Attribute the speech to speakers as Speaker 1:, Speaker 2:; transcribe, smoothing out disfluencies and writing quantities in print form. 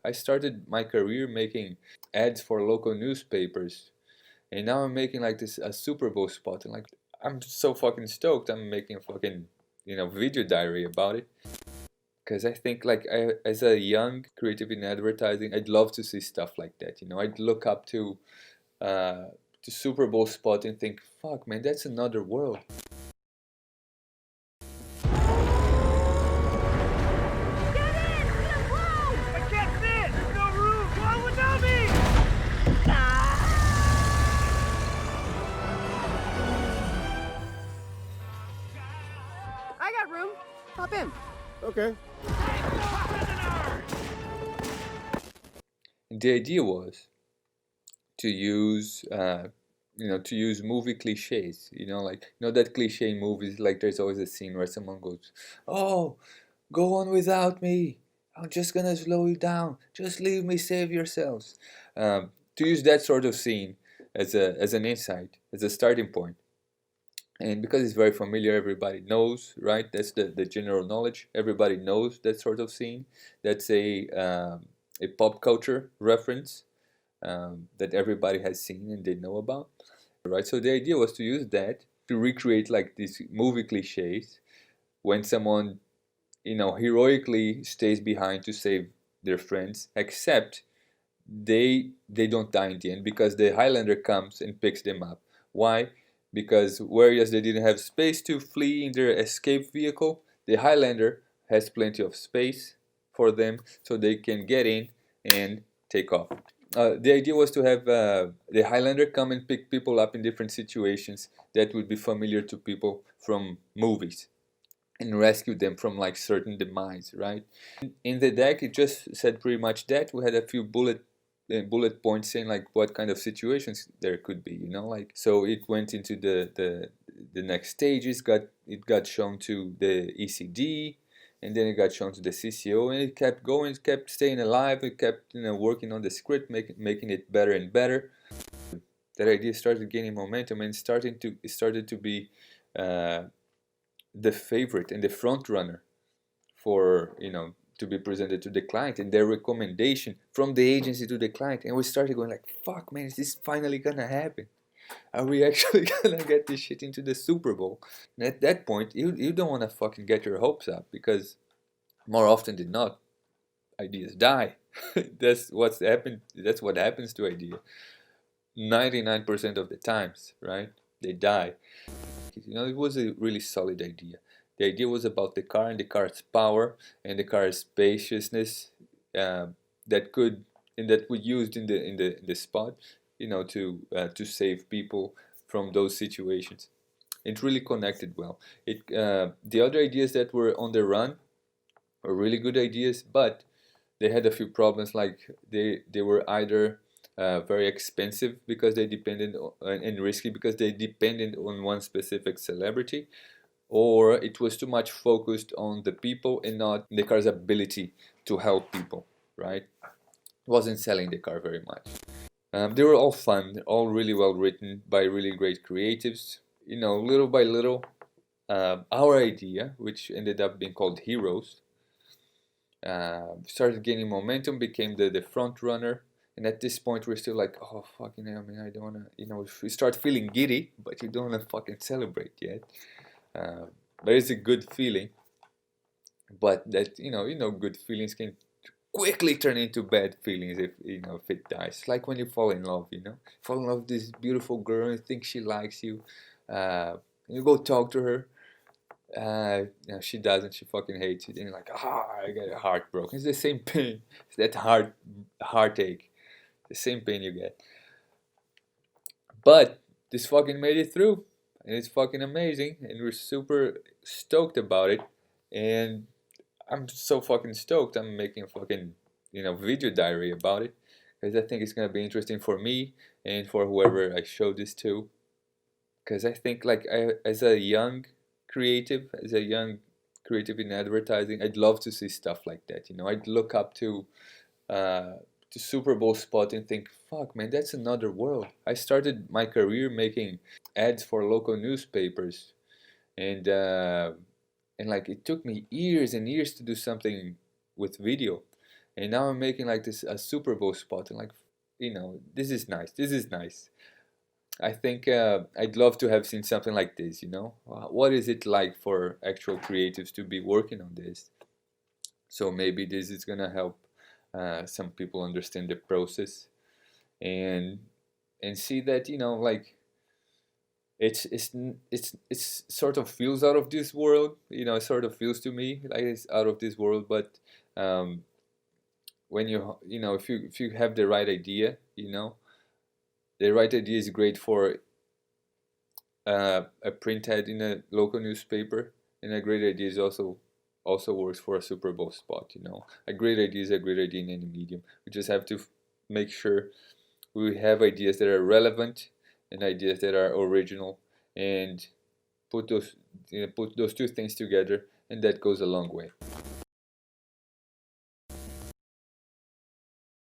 Speaker 1: I started my career making ads for local newspapers, and now I'm making like this a Super Bowl spot, and like I'm so fucking stoked. I'm making a fucking video diary about it because I think like as a young creative in advertising, I'd love to see stuff like that. I'd look up uh, to Super Bowl spot and think, fuck man, that's another world.
Speaker 2: I got room. Hop in.
Speaker 3: Okay.
Speaker 1: The idea was to use to use movie cliches, like that cliche in movies, like there's always a scene where someone goes, oh, go on without me, I'm just gonna slow you down, just leave me, save yourselves. To use that sort of scene as an insight, as a starting point. And because it's very familiar, everybody knows, right? That's the general knowledge. Everybody knows that sort of scene. That's a pop culture reference that everybody has seen and they know about, right? So the idea was to use that to recreate like these movie cliches when someone, heroically stays behind to save their friends, except they don't die in the end because the Highlander comes and picks them up. Why? Because whereas they didn't have space to flee in their escape vehicle, the Highlander has plenty of space for them so they can get in and take off. The idea was to have the Highlander come and pick people up in different situations that would be familiar to people from movies and rescue them from like certain demise, right? In the deck, it just said pretty much that. We had a few bullet points saying like what kind of situations there could be, like so it went into the next stages. It got shown to the ECD, and then it got shown to the CCO, and it kept going, it kept staying alive, it kept working on the script, making it better and better. That idea started gaining momentum and it started to be uh, the favorite and the front runner for to be presented to the client, and their recommendation from the agency to the client. And we started going like, fuck man, is this finally gonna happen? Are we actually gonna get this shit into the Super Bowl? And at that point, you don't want to fucking get your hopes up, because more often than not, ideas die. That's what's happened. That's what happens to idea. 99% of the times, right? They die. It was a really solid idea. The idea was about the car and the car's power and the car's spaciousness, uh, that could and that we used in the spot, to save people from those situations. It really connected well. The other ideas that were on the run were really good ideas, but they had a few problems. Like they were either very expensive because they depended on, and risky because they depended on one specific celebrity, or it was too much focused on the people and not the car's ability to help people, right? Wasn't selling the car very much. They were all fun, all really well written by really great creatives. Little by little, our idea, which ended up being called Heroes, started gaining momentum, became the front runner. And at this point, we're still like, oh, fucking hell, man, I don't want to, we start feeling giddy, but you don't want to fucking celebrate yet. But it's a good feeling. But that, good feelings can quickly turn into bad feelings if it dies. Like when you fall in love, fall in love with this beautiful girl and think she likes you. You go talk to her. She doesn't. She fucking hates you. Then you're like, I get heartbroken. It's the same pain. It's that heartache. The same pain you get. But this fucking made it through, and it's fucking amazing, and we're super stoked about it. And I'm so fucking stoked. I'm making a fucking video diary about it because I think it's gonna be interesting for me and for whoever I show this to. Because I think like as a young creative in advertising, I'd love to see stuff like that. I'd look up uh, to Super Bowl spot and think, fuck man, that's another world. I started my career making ads for local newspapers, and like it took me years and years to do something with video. and now I'm making like this a Super Bowl spot, and like, this is nice. This is nice. I think I'd love to have seen something like this. What is it like for actual creatives to be working on this? So maybe this is gonna help some people understand the process, and see that, like, it's sort of feels out of this world. It sort of feels to me like it's out of this world. But um, when if you have the right idea, the right idea is great for a print ad in a local newspaper, and a great idea is also works for a Super Bowl spot. A great idea is a great idea in any medium. We just have to make sure we have ideas that are relevant and ideas that are original, and put those two things together, and that goes a long way.